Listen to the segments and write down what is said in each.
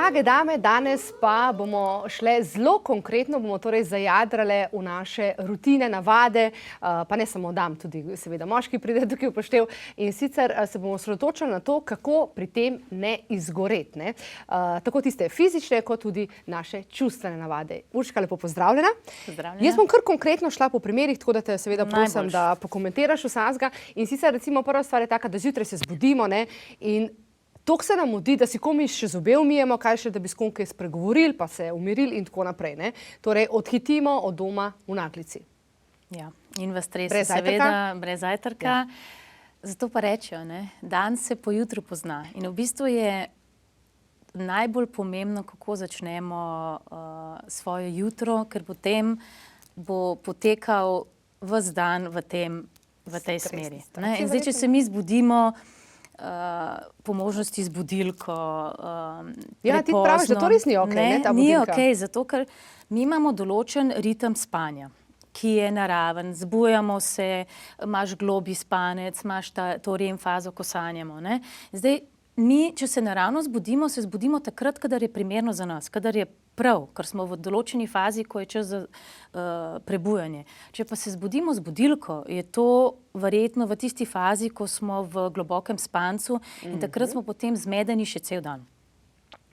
Drage dame, danes pa bomo šle zelo konkretno, bomo torej zajadrale v naše rutine, navade, pa ne samo dam, tudi seveda moški pride tukaj upoštev in sicer se bomo osredotočili na to, kako pri tem ne izgoreti, ne? Tako tiste fizične, kot tudi naše čustvene navade. Urška, lepo pozdravljena. Pozdravljena. Jaz bom kar konkretno šla po primerih, tako da te seveda prosim, da pokomentiraš vsakega. In sicer recimo prva stvar je taka, da zjutraj se zbudimo, ne, in toliko se nam mudi, da si komaj še zobe umijemo, kaj še, da bi s kom kaj spregovorili, pa se umirili in tako naprej, ne. Torej, odhitimo od doma v naglici. Ja, in v stresu seveda, brez zajtrka. Zato pa rečejo, ne, dan se po jutru pozna. In v bistvu je najbolj pomembno, kako začnemo svoje jutro, ker potem bo potekal ves dan v tej smeri. In zdaj, če se mi zbudimo po možnosti z budilko Ja, ti praviš, da to res ni okej, ne, ta budilka? Ni okej, zato ker mi imamo določen ritem spanja, ki je naraven, zbujamo se, imaš globi spanec, imaš to REM fazo, ko sanjamo, ne. Zdaj, mi, če se naravno zbudimo, se zbudimo takrat, kadar je primerno za nas, kadar je prav, ker smo v določeni fazi, ko je čas za prebujanje. Če pa se zbudimo z budilko, je to verjetno v tisti fazi, ko smo v globokem spancu in takrat smo potem zmedeni še cel dan.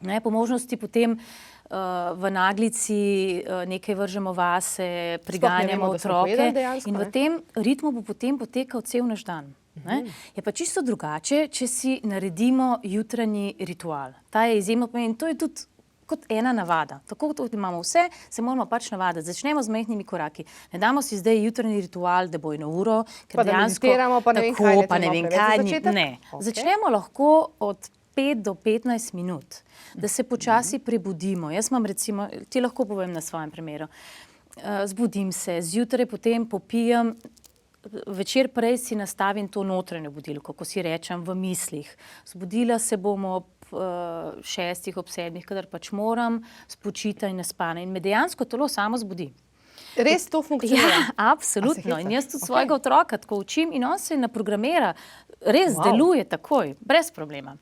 Ne, po možnosti potem v naglici nekaj vržemo vase, priganjamo otroke in v tem ritmu bo potem potekal cel naš dan. Ne? Je pa čisto drugače, če si naredimo jutranji ritual. Ta je izjemno pomemben in to je tudi kot ena navada. Tako kot imamo vse, se moramo pač navaditi. Začnemo z majhnimi koraki. Ne damo si zdaj jutranji ritual, da bo eno uro, ker pa dejansko pa ne vem kaj, ne. Začnemo lahko od 5 do 15 minut, da se počasi prebudimo. Jaz imam recimo, ti lahko povem na svojem primeru, zbudim se, zjutraj potem popijem, večer prej si nastavim to notranjo budilko, ko si rečem v mislih. Zbudila se bom ob 6, ob 7, kadar pač moram, spočita in naspana. In me dejansko telo samo zbudi. Res to funkcionira? Ja, absolutno. In jaz tudi svojega otroka tako učim in on se naprogramira, res deluje takoj, brez problema.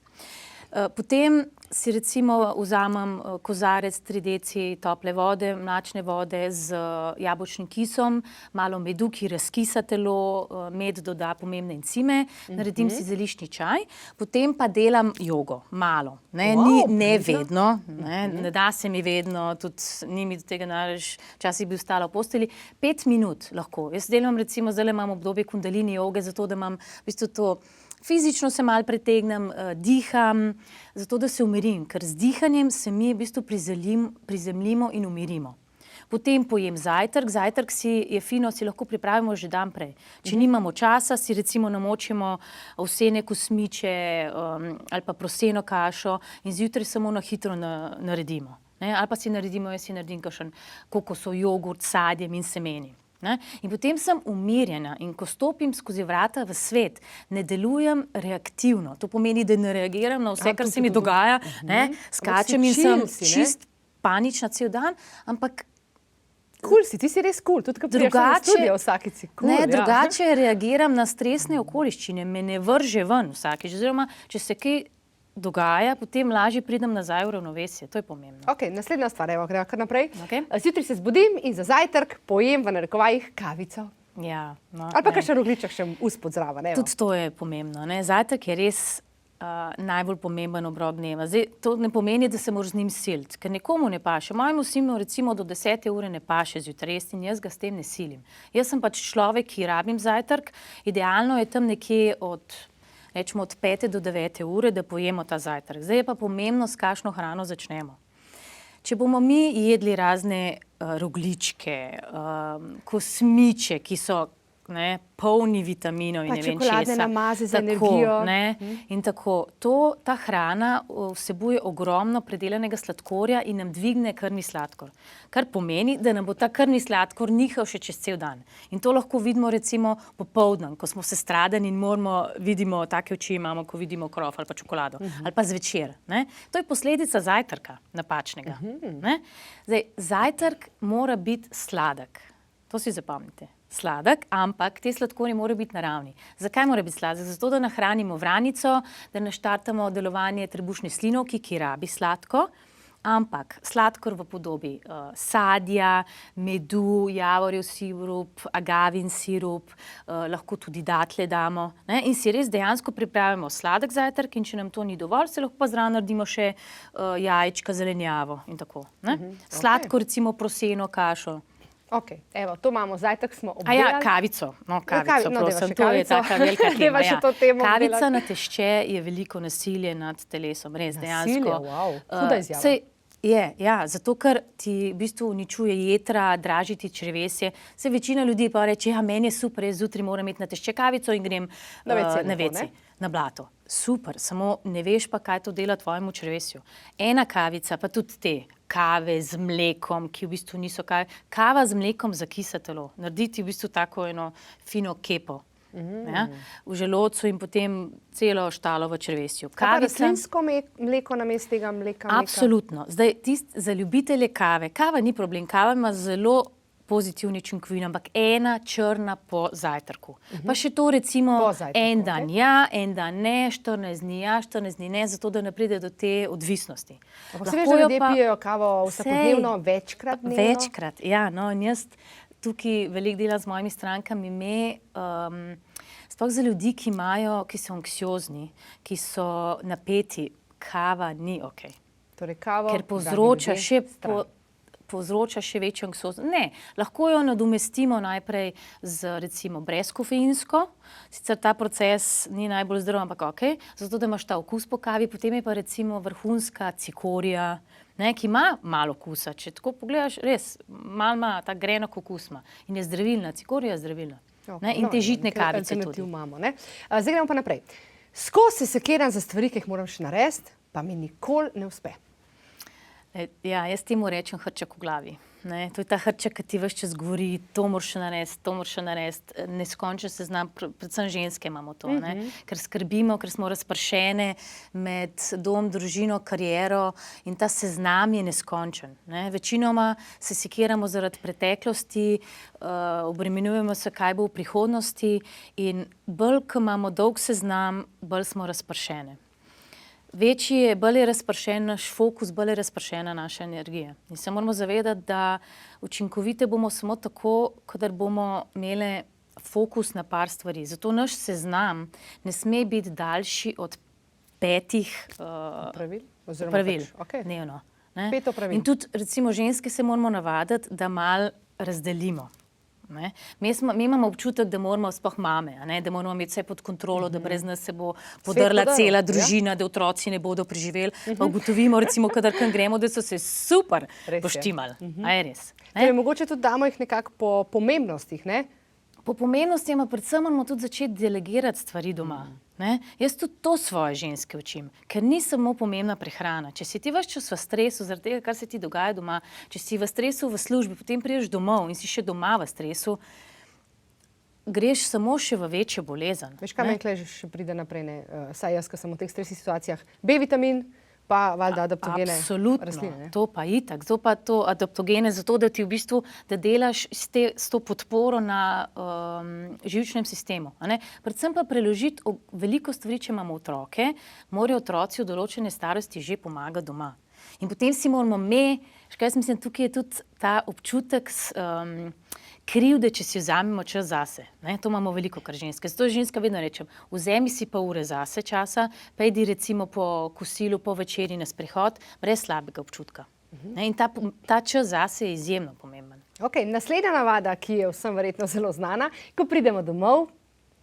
Potem si recimo vzamem kozarec 3 deci tople vode, mlačne vode z jabolčnim kisom, malo medu, ki razkisa telo, med doda pomembne encime, naredim si zeliščni čaj, potem pa delam jogo, malo. Ne vedno, ne da se mi vedno, tudi ni mi do tega nalež, včasih bi ostala v posteli, 5 minut lahko. Jaz delam recimo, zdaj imam obdobje kundalini joge, zato da imam v bistvu to fizično se malo pretegnem, diham, zato da se umirim, ker z dihanjem se mi v bistvu prizemljimo in umirimo. Potem pojem zajtrk, zajtrk je fino, si lahko pripravimo že dan prej. Če nimamo časa, si recimo namočimo ovsene kosmiče ali pa proseno kašo in zjutraj samo na hitro naredimo. Ali pa jaz si naredim kakšen kokosov jogurt s sadjem in semeni. In potem sem umirjena in ko stopim skozi vrata v svet, ne delujem reaktivno. To pomeni, da ne reagiram na vse, kar se mi dogaja, skačem in sem čist panična cel dan, ampak Kul si, ti si res kul, tudi ko priješ na studio vsakič si kul. Drugače reagiram na stresne okoliščine, me ne vrže ven vsakič, oziroma če se kaj dogaja, potem lažje pridem nazaj v ravnovesje, to je pomembno. Ok, naslednja stvar, evo, gremo kar naprej. Zjutraj se zbudim in za zajtrk pojem v narekovajih kavico. Ja. Ali pa kakšen rogljiček še uspod zraven, evo. Tudi to je pomembno, ne. Zajtrk je res najbolj pomemben obrok dneva. Zdaj, to ne pomeni, da se moraš z njim siliti, ker nekomu ne paše. Mojemu sinu recimo do 10 ure ne paše zjutraj in jaz ga s tem ne silim. Jaz sem pač človek, ki rabim zajtrk, idealno je tam nekje rečemo od 5 do 9 ure, da pojemo ta zajtrk. Zdaj je pa pomembno, s kakšno hrano začnemo. Če bomo mi jedli razne rogljičke, kosmiče, ki so polni vitaminov in ne vem česa. Pa čokoladne namaze za energijo. In tako, ta hrana vsebuje ogromno predelanega sladkorja in nam dvigne krvni sladkor. Kar pomeni, da nam bo ta krvni sladkor nihal še čez cel dan. In to lahko vidimo recimo popoldan, ko smo sestradani in vidimo, take oči imamo, ko vidimo krof ali pa čokolado. Ali pa zvečer. To je posledica zajtrka napačnega. Zdaj, zajtrk mora biti sladek. To si zapomnite. Sladek, ampak te sladkorji morajo biti naravni. Zakaj mora biti sladek? Zato, da nahranimo vranico, da naštartamo delovanje trebušne slinavke, ki rabi sladko. ampak sladkor v podobi sadja, medu, javorjev sirup, agavin sirup, lahko tudi datlje damo, ne? In si res dejansko pripravimo sladek zajtrk in če nam to ni dovolj, se lahko pa zraven naredimo še jajčka, zelenjavo in tako. Ne? Sladko, recimo proseno kašo. Ok, evo, to imamo, zajtrk smo A obdelali. ja, kavico, kavico, no, dajva prosim, še to je kavico. taka velika Dajva tema. še to temo Kavica obdelati. na tešče je veliko nasilje nad telesom, res Nasilje, dejansko. wow, huda izjava. Saj je, ja, zato ker ti v bistvu uničuje jetra, draži ti črevesje. Saj večina ljudi pa reče, ja, meni je super, jaz zjutraj moram imeti na tešče kavico in grem Na WC na lepo, WC, na blato. Super, samo ne veš pa, kaj to dela tvojemu črevesju. Ena kavica, pa tudi te kave z mlekom, ki v bistvu niso kave. Kava z mlekom zakisa telo, narediti v bistvu tako eno fino kepo. Ja, v želodcu in potem celo štalo v črevesju. Pa rastlinsko mleko namesto tega mleka? Absolutno. Zdaj, za ljubitelje kave, kava ni problem, kava ima zelo pozitivne učinkovine, ampak ena črna po zajtrku. Pa še to recimo en dan ja, en dan ne, 14 dni ja, 14 dni ne, zato da ne pride do te odvisnosti. Ampak se veš, da ljudje pijejo kavo vsakodnevno, večkrat dnevno? Večkrat, ja. No, in jaz tukaj veliko delam z mojimi strankami, sploh za ljudi, ki so anksiozni, ki so napeti, kava ni okej. Torej kavo, ker povzroča še večjo anksioznost. Ne, lahko jo nadomestimo najprej z recimo brezkofeinsko, sicer ta proces ni najbolj zdrav, ampak okej, zato da imaš ta okus po kavi, potem je pa recimo vrhunska cikorija, ne, ki ima malo okusa, če tako pogledaš, res, malo ima ta grenak okus ima in je zdravilna, cikorija je zdravilna. Ne, in te žitne kavice tudi. Zdaj gremo pa naprej. Skozi se sekiram za stvari, ki jih moram še narediti, pa mi nikoli ne uspe. Ja, jaz temu rečem hrček v glavi. Ne? To je ta hrček, ki ti ves čas govori, to moraš še narediti, to moraš še narediti. Neskončen seznam, predvsem ženske imamo to, ne? Ker skrbimo, ker smo razpršene med dom, družino, kariero in ta seznam je neskončen. Ne? Večinoma se sekiramo zaradi preteklosti, obremenjujemo se, kaj bo v prihodnosti in bolj, ko imamo dolg seznam, bolj smo razpršene. Bolj je razpršen naš fokus, bolj je razpršena naša energija. In se moramo zavedati, da učinkovite bomo samo tako, kadar bomo imeli fokus na par stvari. Zato naš seznam ne sme biti daljši od 5 pravil dnevno. 5 opravil. In tudi recimo ženske se moramo navaditi, da malo razdelimo. Ne? Mi imamo občutek, da moramo, sploh mame, da moramo imeti vse pod kontrolo, da brez nas se bo podrla cela družina, da otroci ne bodo preživeli. Pa ugotovimo, recimo, kadar kam gremo, da so se super poštimali. A je res? Torej, mogoče tudi damo jih nekako po pomembnostih, ne? Po pomembnosti, pa predvsem moramo tudi začeti delegirati stvari doma. Ne? Jaz tudi to svoje ženske učim, ker ni samo pomembna prehrana. Če si ti ves čas v stresu, zaradi tega, kar se ti dogaja doma, če si v stresu v službi, potem prideš domov in si še doma v stresu, greš samo še v večjo bolezen. Veš, kaj meni še pride naprej, ne? Saj jaz, ko sem v teh stresnih situacijah, B-vitamin, pa valjda adaptogene rastline. To pa itak, to pa to adaptogene, zato da ti v bistvu, da delaš s to podporo na živčnem sistemu. Predvsem pa preložiti veliko stvari, če imamo otroke, morajo otroci v določene starosti že pomagati doma. In potem si moramo kaj jaz mislim, tukaj je tudi ta občutek krivde, če si vzamemo čas zase. To imamo veliko kar ženske. Zato ženska vedno rečem, vzemi si pa ure zase časa, pa idi recimo po kosilu, po večeri na sprehod, brez slabega občutka. In ta čas zase je izjemno pomemben. Ok, naslednja navada, ki je vsem verjetno zelo znana, ko pridemo domov,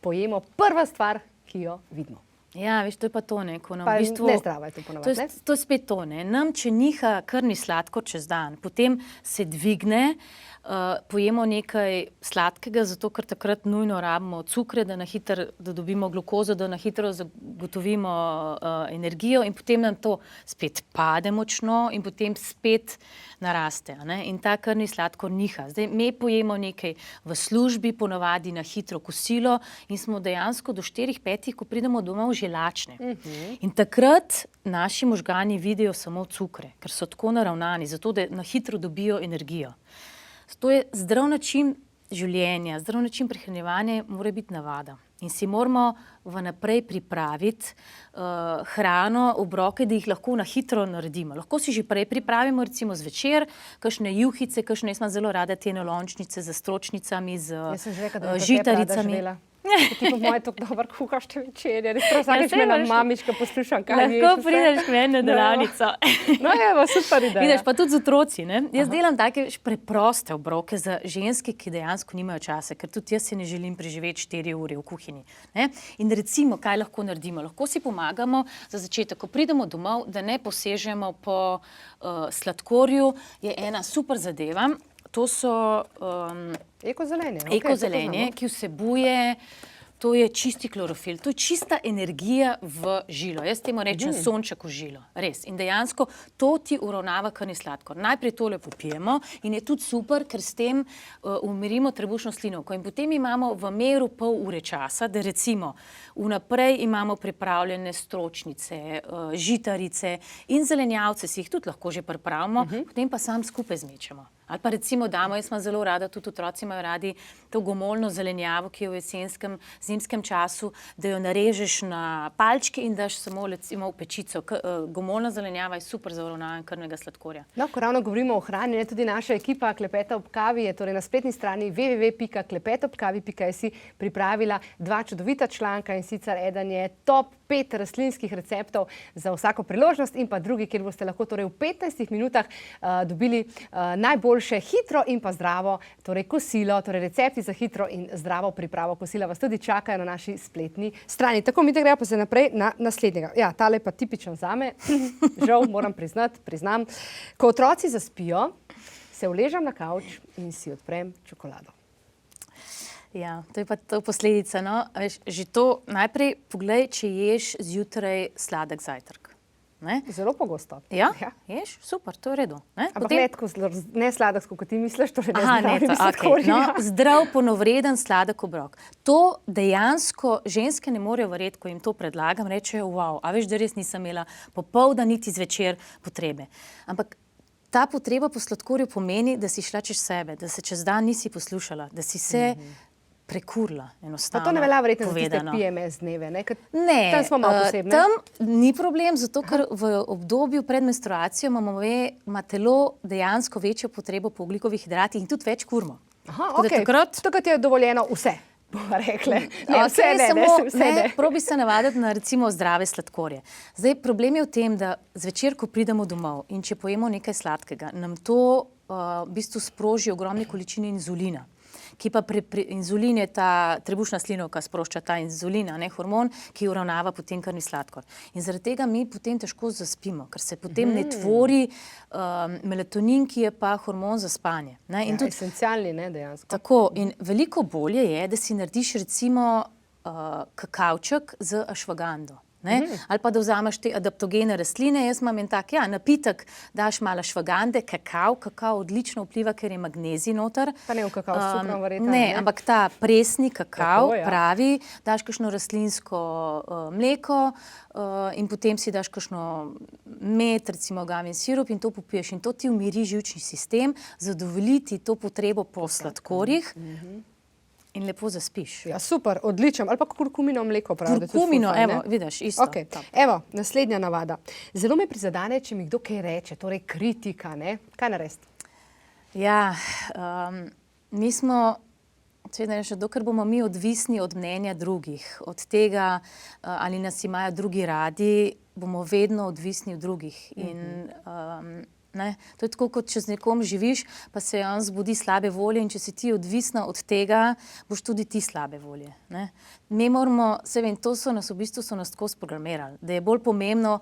pojemo prva stvar, ki jo vidimo. Ja, veš, to je pa to, ne, ko nam pa v bistvu... nezdravo je to ponavadi, ne? To je spet to, ne. Nam, če niha krvni sladkor čez dan, potem se dvigne, pojemo nekaj sladkega, zato ker takrat nujno rabimo cukre, da dobimo glukozo, da na hitro zagotovimo energijo in potem nam to spet pade močno in potem spet naraste. In ta krvni sladkor niha. Zdaj, mi pojemo nekaj v službi, ponavadi na hitro kosilo in smo dejansko do 4-5, ko pridemo domov, že lačne. In takrat naši možgani vidijo samo cukre, ker so tako naravnani, zato da na hitro dobijo energijo. To je zdrav način življenja, zdrav način prehranjevanja mora biti navada. In si moramo vnaprej pripraviti hrano, obroke, da jih lahko na hitro naredimo. Lahko si že prej pripravimo, recimo zvečer, kakšne juhice, kakšne, jaz imam zelo rada te enolončnice z stročnicami, z žitaricami. Ti po moje tako dober kuhaš te večerje. Res prav vsakeč me na mamička poslušam, kaj ješ. Lahko prideš k meni na delavnico. No, evo, super ideja. Vidiš, pa tudi z otroci, ne? Jaz delam take preproste obroke za ženske, ki dejansko nimajo časa, ker tudi jaz si ne želim preživeti 4 ure v kuhinji, ne? In recimo, kaj lahko naredimo? Lahko si pomagamo za začetek, ko pridemo domov, da ne posežemo po sladkorju, je ena super zadeva. To so ekozelenje, ki vsebuje, to je čisti klorofil, to je čista energija v žilo. Jaz temu rečem sonček v žilo, res. In dejansko to ti uravnava krvni sladkor. Najprej tole popijemo in je tudi super, ker s tem umirimo trebušno slinavko. In potem imamo v meru pol ure časa, da recimo vnaprej imamo pripravljene stročnice, žitarice in zelenjavce, si jih tudi lahko že pripravimo, potem pa sam skupaj zmečemo. Ali pa recimo damo, jaz imam zelo rada, tudi otroci imajo radi to gomolno zelenjavo, ki je v jesenskem, zimskem času, da jo narežeš na palčke in daš samo recimo v pečico. Gomolna zelenjava je super za uravnavanje krvnega sladkorja. No, ko ravno govorimo o hrani, tudi naša ekipa Klepeta ob kavi je torej na spletni strani www.klepetobkavi.si pripravila 2 čudovita članka, in sicer eden je top 5 rastlinskih receptov za vsako priložnost in pa drugi, kjer boste lahko torej v 15 minutah dobili najboljše hitro in pa zdravo torej kosilo, torej recepti za hitro in zdravo pripravo kosila vas tudi čakajo na naši spletni strani. Tako, mi gremo pa se naprej na naslednjega. Ja, tale pa tipičen zame, žal moram priznam. Ko otroci zaspijo, se uležam na kavč in si odprem čokolado. Ja, to je pa to posledica, no. Veš, že to najprej poglej, če ješ zjutraj sladek zajtrk. Ne? Zelo pogosto. Ja? Ješ? Super, to je v redu. Ampak ne sladek, kot ti misliš, torej zdrav, polnovreden sladek obrok. To dejansko ženske ne morejo verjeti, ko jim to predlagam, rečejo, wow, a veš, da res nisem imela popoldan niti zvečer potrebe. Ampak ta potreba po sladkorju pomeni, da si šla čez sebe, da se čez dan nisi poslušala, da si se prekurla, enostavno. Pa to ne velja verjetno za tiste PMS dneve, ne? Ne, tam smo malo posebne. Tam ni problem, zato ker v obdobju pred menstruacijo ima telo dejansko večjo potrebo po ogljikovih hidratih in tudi več kurmo. Aha, okej. Takrat je dovoljeno vse, bova rekle. Ne, probi se navaditi na recimo zdrave sladkorje. Zdaj, problem je v tem, da zvečer, ko pridemo domov in če pojemo nekaj sladkega, nam to v bistvu sproži ogromne količine inzulina. Ki pa inzulin je ta trebušna slinavka, sprošča ta inzulin, ne hormon, ki uravnava potem krvni sladkor. In zaradi tega mi potem težko zaspimo, ker se potem ne tvori melatonin, ki je pa hormon za spanje. Ne? Ja, esencialni, ne, dejansko. Tako, in veliko bolje je, da si narediš recimo kakavček z ašvagando. Ali pa da vzameš te adaptogene rastline, jaz imam en tak, napitek, daš malo ašvagande, kakav odlično vpliva, ker je magnezij noter. Pa ne v kakav s cukrom verjetno. Ne, ampak ta presni kakav pravi, daš kakšno rastlinsko mleko in potem si daš kakšno med, recimo agavin sirup in to popiješ in to ti umiri živčni sistem, zadovolji ti to potrebo po sladkorjih. In lepo zaspiš. Ja, super, odličen. Ali pa kurkumino mleko pravi. Kurkumino, evo, vidiš, isto. Okay. Evo, naslednja navada. Zelo me prizadene, če mi kdo kaj reče, torej kritika, ne? Kaj narediti? Ja, mi smo, dokler bomo mi odvisni od mnenja drugih, od tega, ali nas imajo drugi radi, bomo vedno odvisni od drugih. In to je tako, kot če z nekom živiš, pa se on zbudi slabe volje in če si ti odvisna od tega, boš tudi ti slabe volje. Mi moramo, to so nas v bistvu tako sprogramirali, da je bolj pomembno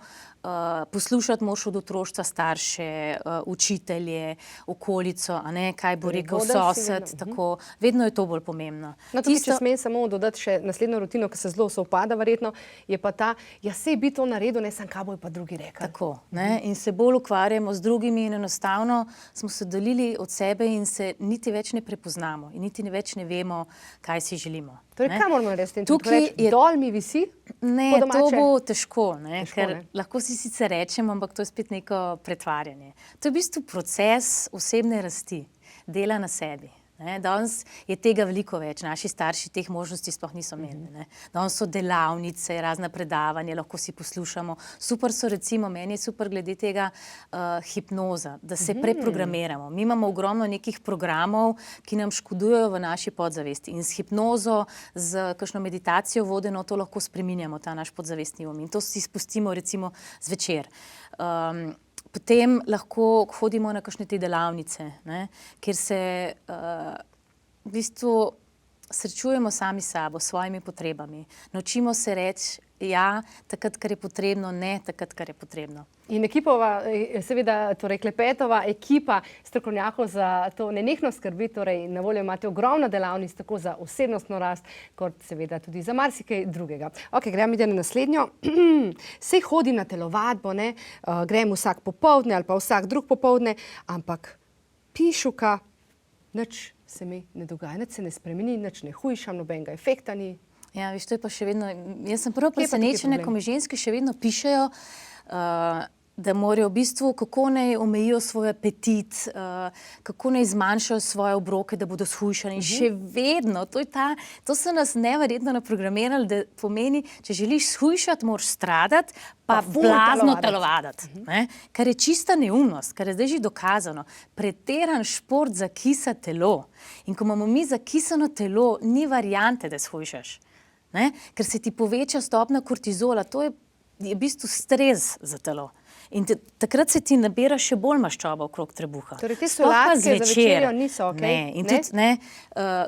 poslušati moraš od otroštva starše, učitelje, okolico, kaj bo rekel sosed, tako, vedno je to bolj pomembno. No, tukaj, če smem samo dodati še naslednjo rutino, ki se zelo sovpada verjetno, je pa ta, sej bi to naredil, ne sam, kaj bojo pa drugi rekli. Tako, in se bolj ukvarjamo z drugimi in enostavno smo se oddalili od sebe in se niti več ne prepoznamo in niti več ne vemo, kaj si želimo. Torej, kaj moramo narediti? Tukaj dol mi visi? Ne, to bo težko, ker lahko si sicer rečem, ampak to je spet neko pretvarjanje. To je v bistvu proces osebne rasti, dela na sebi. Danes je tega veliko več, naši starši teh možnosti sploh niso imeli. Ne. Danes so delavnice, razna predavanja, lahko si poslušamo. Super so recimo, meni je super glede tega hipnoza, da se preprogramiramo. Mi imamo ogromno nekih programov, ki nam škodujejo v naši podzavesti in s hipnozo, z kakšno meditacijo vodeno, to lahko spreminjamo, ta naš podzavestni um in to si spustimo recimo zvečer. Potem lahko hodimo na kakšne te delavnice, ne, kjer se v bistvu srečujemo sami s sabo, s svojimi potrebami. Naučimo se reči ja, takrat, kar je potrebno, ne takrat, kar je potrebno. In ekipova, seveda, torej Klepetova ekipa strokovnjakov za to nenehno skrbi, torej na voljo imate ogromno delavnic, tako za osebnostno rast, kot seveda tudi za marsikaj drugega. Ok, gremo ide na naslednjo. Sej hodim na telovadbo, ne, grem vsak popoldne ali pa vsak drug popoldne, ampak pišuka, nič se mi ne dogaja, nič se ne spremeni, nič ne hujšam, nobenega efekta ni. Ja, veš, to je pa še vedno, jaz sem prvo presenečena, ko mi ženske še vedno pišejo, da morajo v bistvu, kako naj omejijo svoj apetit, kako naj zmanjšajo svoje obroke, da bodo shujšani. In še vedno, to so nas neverjetno naprogramirali, da pomeni, če želiš shujšati, moraš stradati, pa blazno telovaditi. Kar je čista neumnost, kar je zdaj že dokazano. Preteran šport zakisa telo. In ko imamo mi zakisano telo, ni variante, da shujšaš. Ker se ti poveča stopnja kortizola, to je v bistvu stres za telo. In takrat se ti nabira še bolj maščoba okrog trebuha. Torej te solatke za večerjo niso ok? Ne, in tudi ne,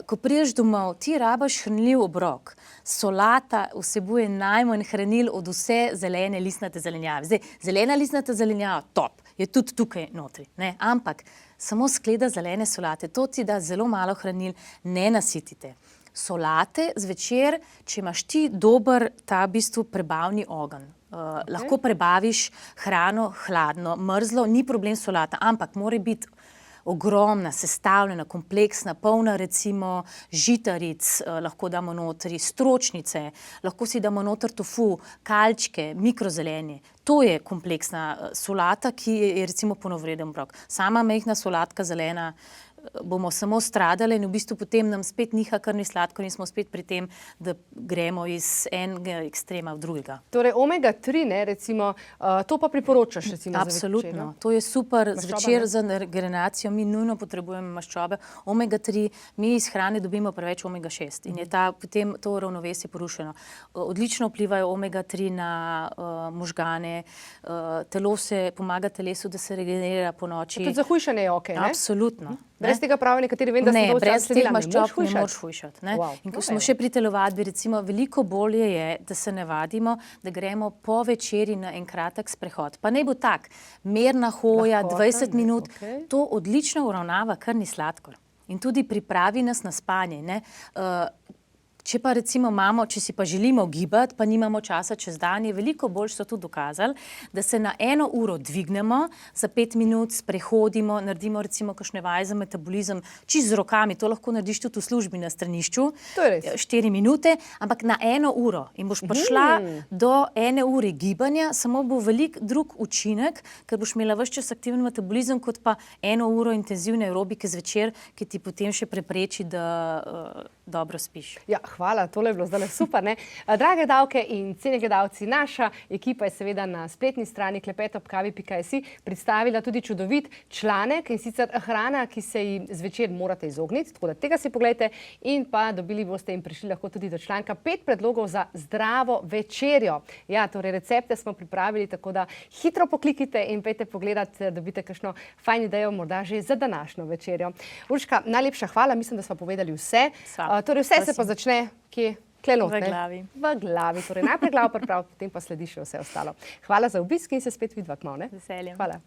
ko prideš domov, ti rabaš hranljiv obrok. Solata vsebuje najmanj hranil od vse zelene listnate zelenjave. Zdaj, zelena listnata zelenjava, top, je tudi tukaj notri, ne, ampak samo skleda zelene solate, to ti da zelo malo hranil, ne nasitite. Solate zvečer, če imaš ti dober ta v bistvu prebavni ogenj. Lahko prebaviš hrano hladno, mrzlo, ni problem solata, ampak mora biti ogromna, sestavljena, kompleksna, polna recimo žitaric, lahko damo notri stročnice, lahko si damo noter tofu, kalčke, mikrozelenje. To je kompleksna solata, ki je recimo polnovreden obrok. Sama majhna solatka zelena, bomo samo stradali in v bistvu potem nam spet niha krvni sladkor in smo spet pri tem, da gremo iz enega ekstrema v drugega. Torej omega 3, ne, recimo, to pa priporočaš recimo absolutno. Za večer? To je super Maščoba, zvečer ne? za regeneracijo, mi nujno potrebujemo maščobe. Omega 3, mi iz hrane dobimo preveč omega 6 in je potem to ravnovesje porušeno. Odlično vplivajo omega 3 na možgane, telo se pomaga telesu, da se regenerira po noči. Tudi za hujšanje je ok, ne? Absolutno. Brez tega pravijo nekateri, vem, da sem dolgo brez časa teh sledila, maščob ne moreš hujšati. Wow. In ko smo še pri telovadbi, recimo, veliko bolje je, da se navadimo, da gremo po večeri na en kratek sprehod. Pa naj bo tak, mirna hoja, 20 minut, to odlično uravnava krvni sladkor. In tudi pripravi nas na spanje, ne. Če pa recimo če si pa želimo gibati, pa nimamo časa čez dan, je veliko bolj so tudi dokazali, da se na 1 uro dvignemo, za 5 minut sprehodimo, naredimo recimo kakšne vaje za metabolizem, čisto z rokami, to lahko narediš tudi v službi na stranišču, 4 minute, ampak na 1 uro. In boš prišla do 1 ure gibanja, samo bo velik drug učinek, ker boš imela ves čas aktiven metabolizem, kot pa 1 uro intenzivne aerobike zvečer, ki ti potem še prepreči, da dobro spiš. Ja, hvala, tole je bilo zdaj super, ne? Drage davke in cene gledalci, naša ekipa je seveda na spletni strani klepet.kavi.si predstavila tudi čudovit članek in sicer hrana, ki se ji zvečer morate izogniti, tako da tega si pogledajte in pa dobili boste in prišli lahko tudi do članka 5 predlogov za zdravo večerjo. Ja, torej recepte smo pripravili, tako da hitro poklikite in pejte pogledati, dobite kakšno fajn idejo, morda že za današnjo večerjo. Urška, najlepša hvala, mislim, da smo povedali vse. Torej vse se pa začne kje? Klenot, v glavi. V glavi. Torej najprej glavo priprav, potem pa sledi še vse ostalo. Hvala za obisk in se spet vidva kmalu, ne? Z veseljem. Hvala.